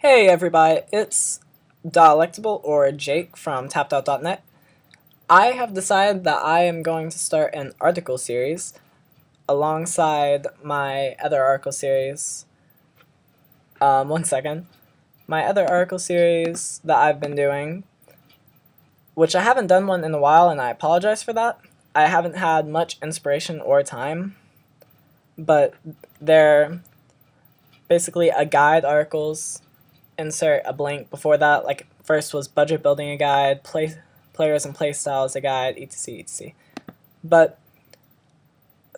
Hey everybody, it's Delectable or Jake from TappedOut.net. I have decided that I am going to start an article series alongside my other article series. One second. My other article series that I've been doing, which I haven't done one in a while, and I apologize for that. I haven't had much inspiration or time, but they're basically a guide articles. Insert a blank before that, like first was budget building a guide, players and playstyles a guide, etc, etc. But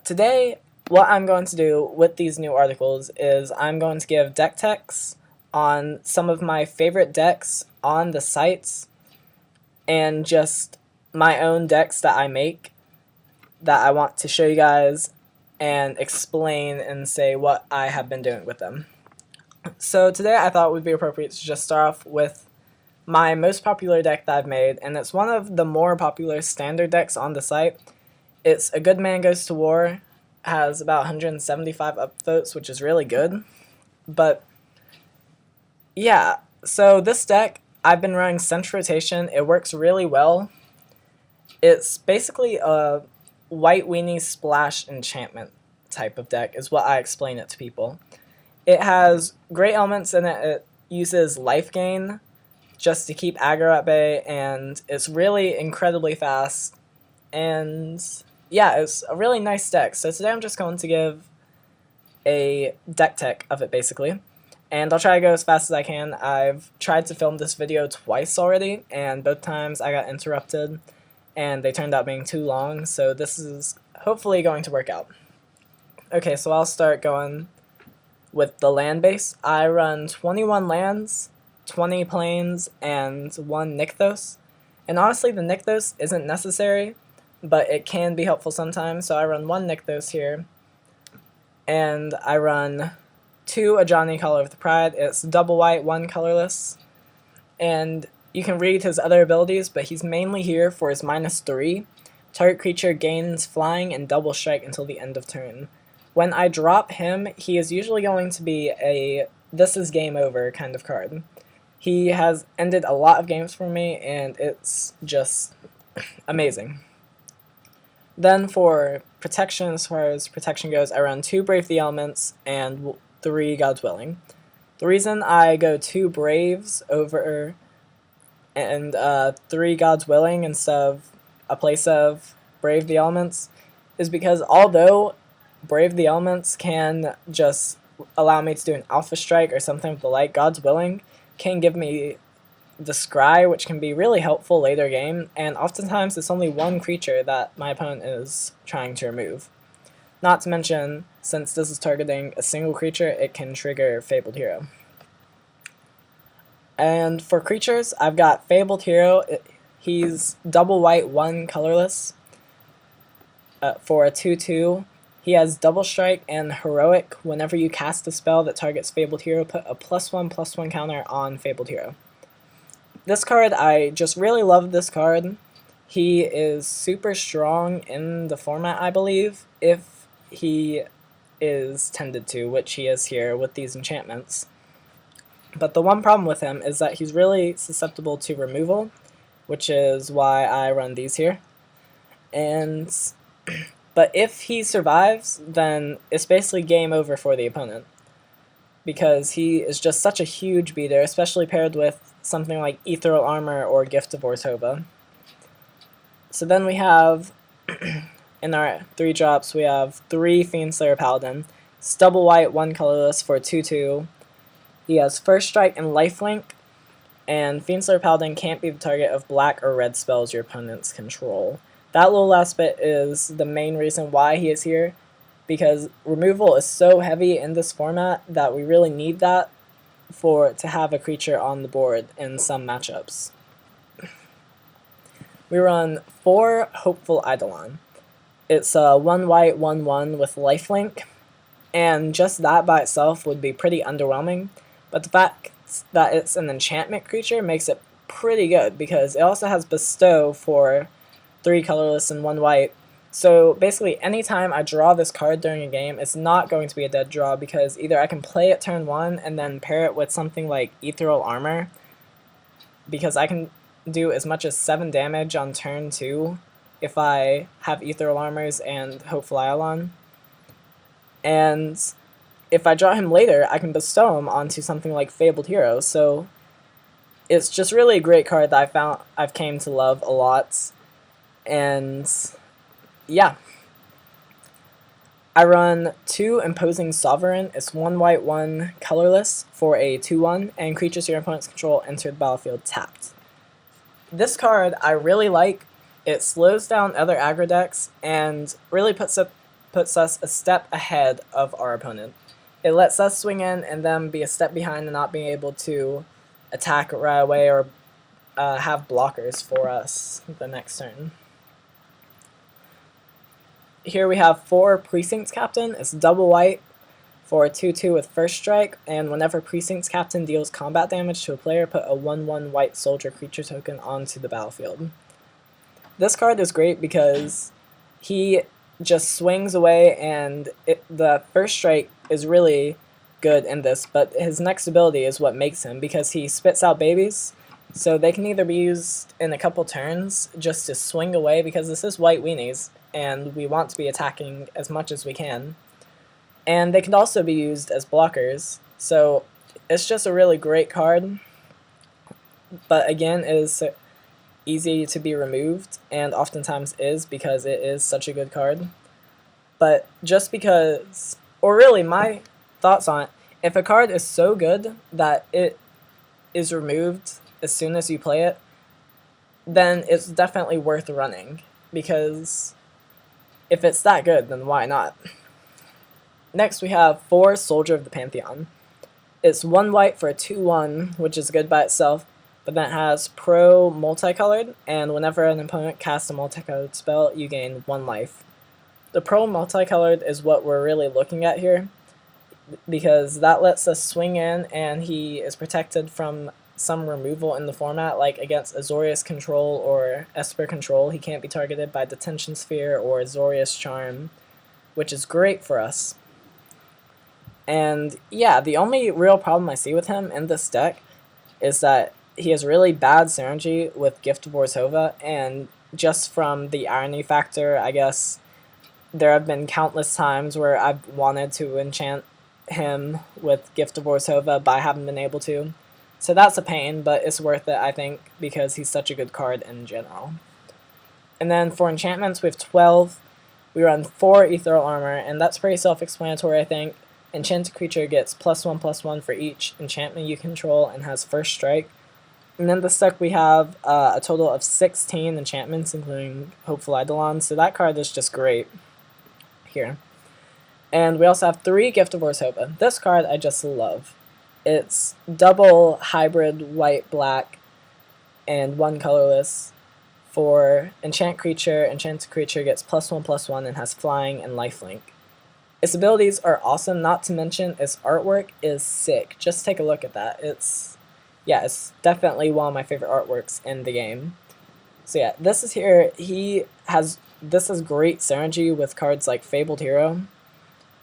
today, what I'm going to do with these new articles is I'm going to give deck techs on some of my favorite decks on the sites, and just my own decks that I make that I want to show you guys and explain and say what I have been doing with them. So today I thought it would be appropriate to just start off with my most popular deck that I've made, and it's one of the more popular standard decks on the site. It's A Good Man Goes to War, has about 175 upvotes, which is really good. But yeah, so this deck, I've been running Central Rotation. It works really well. It's basically a White Weenie Splash enchantment type of deck is what I explain it to people. It has great elements in it. It uses life gain just to keep aggro at bay, and it's really incredibly fast. And yeah, it's a really nice deck. So today I'm just going to give a deck tech of it basically. And I'll try to go as fast as I can. I've tried to film this video twice already, and both times I got interrupted and they turned out being too long, so this is hopefully going to work out. Okay, so I'll start going with the land base. I run 21 lands, 20 plains, and 1 Nykthos. And honestly, the Nykthos isn't necessary, but it can be helpful sometimes. So I run 1 Nykthos here, and I run 2 Ajani Collar of the Pride. It's double white, 1 colorless. And you can read his other abilities, but he's mainly here for his -3. Target creature gains flying and double strike until the end of turn. When I drop him, he is usually going to be a this is game over kind of card. He has ended a lot of games for me, and it's just amazing. Then for protection, as far as protection goes, I run 2 Brave the Elements and 3 God's Willing. The reason I go 2 Braves over and 3 God's Willing instead of a place of Brave the Elements is because although Brave the Elements can just allow me to do an Alpha Strike or something with the like, God's Willing can give me the Scry, which can be really helpful later game, and oftentimes it's only 1 creature that my opponent is trying to remove. Not to mention, since this is targeting a single creature, it can trigger Fabled Hero. And for creatures, I've got Fabled Hero. He's double white, 1 colorless for a 2/2. He has Double Strike and Heroic. Whenever you cast a spell that targets Fabled Hero, put a +1/+1 counter on Fabled Hero. This card, I just really love this card. He is super strong in the format, I believe, if he is tended to, which he is here with these enchantments. But the one problem with him is that he's really susceptible to removal, which is why I run these here. And but if he survives, then it's basically game over for the opponent, because he is just such a huge beater, especially paired with something like Ethereal Armor or Gift of Ortova. So then we have, in our 3 drops, we have 3 Fiendslayer Paladin. It's double white, 1 colorless for 2/2. He has First Strike and Lifelink, and Fiendslayer Paladin can't be the target of black or red spells your opponents control. That little last bit is the main reason why he is here, because removal is so heavy in this format that we really need that to have a creature on the board in some matchups. We run 4 Hopeful Eidolon. It's a 1 white, 1/1 with lifelink, and just that by itself would be pretty underwhelming, but the fact that it's an enchantment creature makes it pretty good, because it also has Bestow for 3 colorless and 1 white, So basically, anytime I draw this card during a game, it's not going to be a dead draw because either I can play it turn 1 and then pair it with something like Ethereal Armor, because I can do as much as 7 damage on turn 2 if I have Ethereal Armors and Hopeful Eidolon. And if I draw him later, I can bestow him onto something like Fabled Hero. So it's just really a great card that I've came to love a lot. And yeah. I run 2 Imposing Sovereign. It's 1 white, 1 colorless for a 2/1, and creatures your opponent's control enter the battlefield tapped. This card I really like. It slows down other aggro decks and really puts us a step ahead of our opponent. It lets us swing in and then be a step behind and not being able to attack right away or have blockers for us the next turn. Here we have 4 Precincts Captain. It's double white for a 2/2 with first strike, and whenever Precincts Captain deals combat damage to a player, put a 1/1 white soldier creature token onto the battlefield. This card is great because he just swings away, and the first strike is really good in this, but his next ability is what makes him, because he spits out babies, so they can either be used in a couple turns just to swing away, because this is white weenies, and we want to be attacking as much as we can. And they can also be used as blockers, so it's just a really great card, but again, it is easy to be removed, and oftentimes is because it is such a good card. But just because, or really my thoughts on it, if a card is so good that it is removed as soon as you play it, then it's definitely worth running, because if it's that good, then why not? Next we have 4 Soldier of the Pantheon. It's 1 white for a 2/1, which is good by itself, but then it has pro multicolored, and whenever an opponent casts a multicolored spell, you gain 1 life. The pro multicolored is what we're really looking at here, because that lets us swing in, and he is protected from some removal in the format, like against Azorius Control or Esper Control. He can't be targeted by Detention Sphere or Azorius Charm, which is great for us. And yeah, the only real problem I see with him in this deck is that he has really bad synergy with Gift of Orzhova, and just from the irony factor, I guess, there have been countless times where I've wanted to enchant him with Gift of Orzhova, but I haven't been able to. So that's a pain, but it's worth it, I think, because he's such a good card in general. And then for enchantments, we have 12. We run 4 Ethereal Armor, and that's pretty self-explanatory, I think. Enchanted creature gets +1/+1 for each enchantment you control and has first strike. And then this deck we have a total of 16 enchantments, including Hopeful Eidolon, so that card is just great here. And we also have 3 Gift of Orzhova. This card I just love. It's double hybrid white-black and 1 colorless for enchant creature. Enchanted creature gets +1/+1 and has flying and lifelink. Its abilities are awesome, not to mention its artwork is sick. Just take a look at that. It's definitely one of my favorite artworks in the game. So yeah, this is here. This has great synergy with cards like Fabled Hero,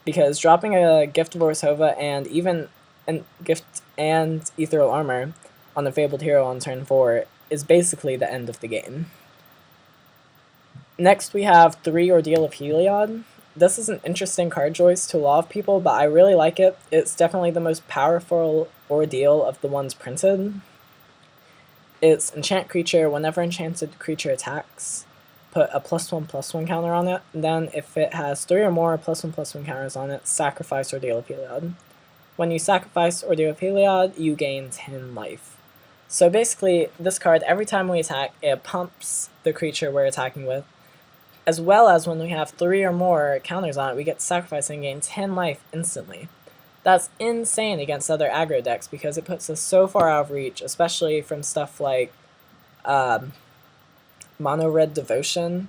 because dropping a Gift of Orzhova and even a Gift and Ethereal Armor on the Fabled Hero on turn 4 is basically the end of the game. Next we have 3 Ordeal of Heliod. This is an interesting card choice to a lot of people, but I really like it. It's definitely the most powerful ordeal of the ones printed. It's enchant creature. Whenever enchanted creature attacks, put a +1/+1 counter on it. Then if it has 3 or more +1/+1 counters on it, sacrifice Ordeal of Heliod. When you sacrifice Ordeal of Heliod, you gain 10 life. So basically, this card, every time we attack, it pumps the creature we're attacking with, as well as when we have 3 or more counters on it, we get to sacrifice and gain 10 life instantly. That's insane against other aggro decks, because it puts us so far out of reach, especially from stuff like Mono Red Devotion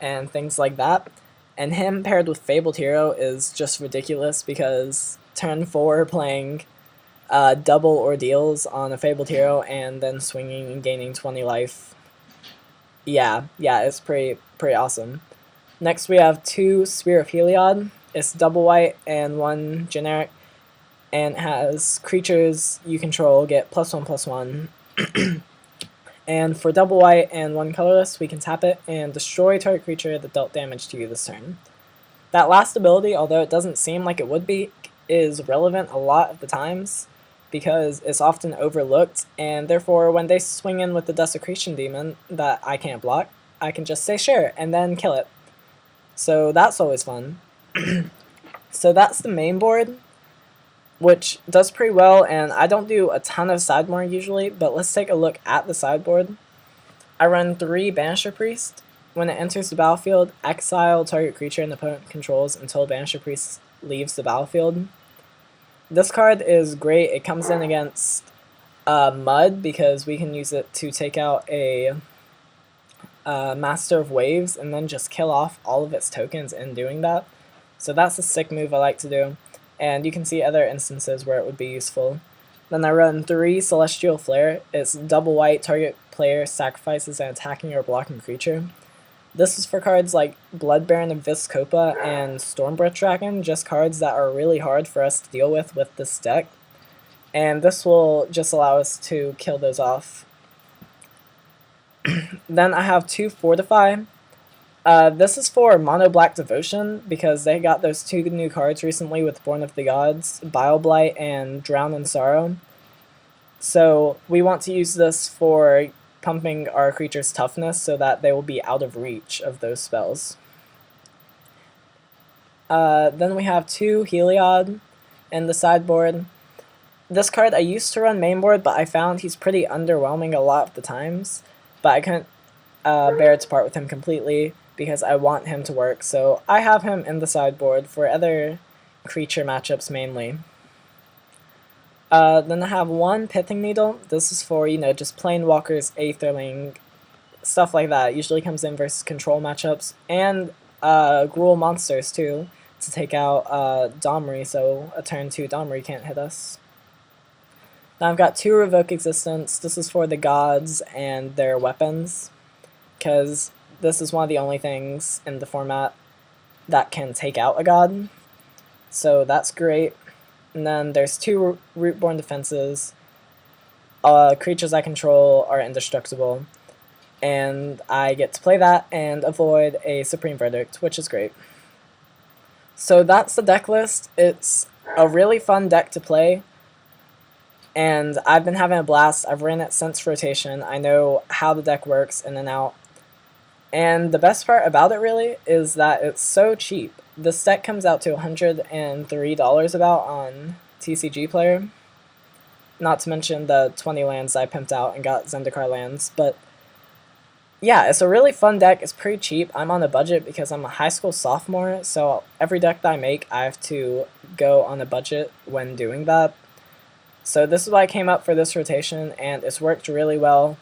and things like that. And him paired with Fabled Hero is just ridiculous, because turn 4 playing double ordeals on a Fabled Hero and then swinging and gaining 20 life. Yeah, it's pretty awesome. Next we have 2 Sphere of Heliod. It's double white and 1 generic, and it has creatures you control get +1/+1. And for double white and 1 colorless, we can tap it and destroy target creature that dealt damage to you this turn. That last ability, although it doesn't seem like it would be, is relevant a lot of the times because it's often overlooked, and therefore when they swing in with the Desecration Demon that I can't block, I can just say sure and then kill it. So that's always fun. So that's the main board, which does pretty well, and I don't do a ton of sideboard usually, but let's take a look at the sideboard. I run 3 Banisher Priest. When it enters the battlefield, exile target creature an opponent controls until Banisher Priest leaves the battlefield. This card is great. It comes in against Mud because we can use it to take out a Master of Waves and then just kill off all of its tokens in doing that. So that's a sick move I like to do, and you can see other instances where it would be useful. Then I run 3 Celestial Flare. It's double white, target player sacrifices an attacking or blocking creature. This is for cards like Blood Baron of Vizkopa and Stormbreath Dragon, just cards that are really hard for us to deal with this deck. And this will just allow us to kill those off. Then I have 2 Fortify. This is for Mono Black Devotion because they got those 2 new cards recently with Born of the Gods, Bile Blight and Drown in Sorrow. So we want to use this for pumping our creature's toughness so that they will be out of reach of those spells. Then we have 2 Heliod in the sideboard. This card I used to run mainboard, but I found he's pretty underwhelming a lot of the times. But I couldn't bear to part with him completely because I want him to work, so I have him in the sideboard for other creature matchups mainly. Then I have 1 Pithing Needle. This is for, just Planewalkers, Aetherling, stuff like that. It usually comes in versus control matchups, and Gruul monsters too, to take out Domri, so a turn 2 Domri can't hit us. Now I've got 2 Revoke Existence. This is for the gods and their weapons, because this is one of the only things in the format that can take out a god, so that's great. And then there's 2 Rootborn Defenses. Creatures I control are indestructible, and I get to play that and avoid a Supreme Verdict, which is great. So that's the deck list. It's a really fun deck to play, and I've been having a blast. I've ran it since rotation. I know how the deck works in and out. And the best part about it really is that it's so cheap. This deck comes out to $103 about on TCG Player. Not to mention the 20 lands I pimped out and got Zendikar lands. But yeah, it's a really fun deck. It's pretty cheap. I'm on a budget because I'm a high school sophomore, so every deck that I make, I have to go on a budget when doing that. So this is why I came up for this rotation, and it's worked really well.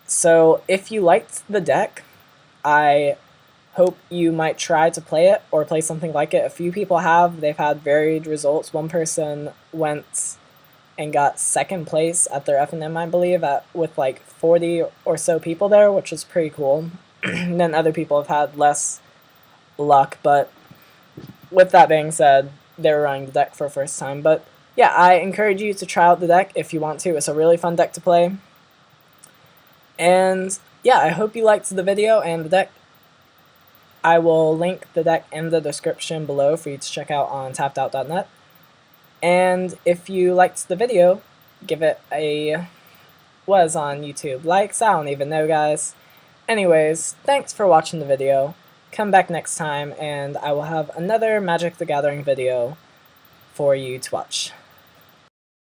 So if you liked the deck, I hope you might try to play it or play something like it. A few people have. They've had varied results. One person went and got 2nd place at their FNM, I believe, with like 40 or so people there, which is pretty cool. And then other people have had less luck, but with that being said, they were running the deck for the first time. But yeah, I encourage you to try out the deck if you want to. It's a really fun deck to play. And yeah, I hope you liked the video and the deck. I will link the deck in the description below for you to check out on tappedout.net. And if you liked the video, give it a was on YouTube. Likes, I don't even know, guys. Anyways, thanks for watching the video. Come back next time, and I will have another Magic the Gathering video for you to watch.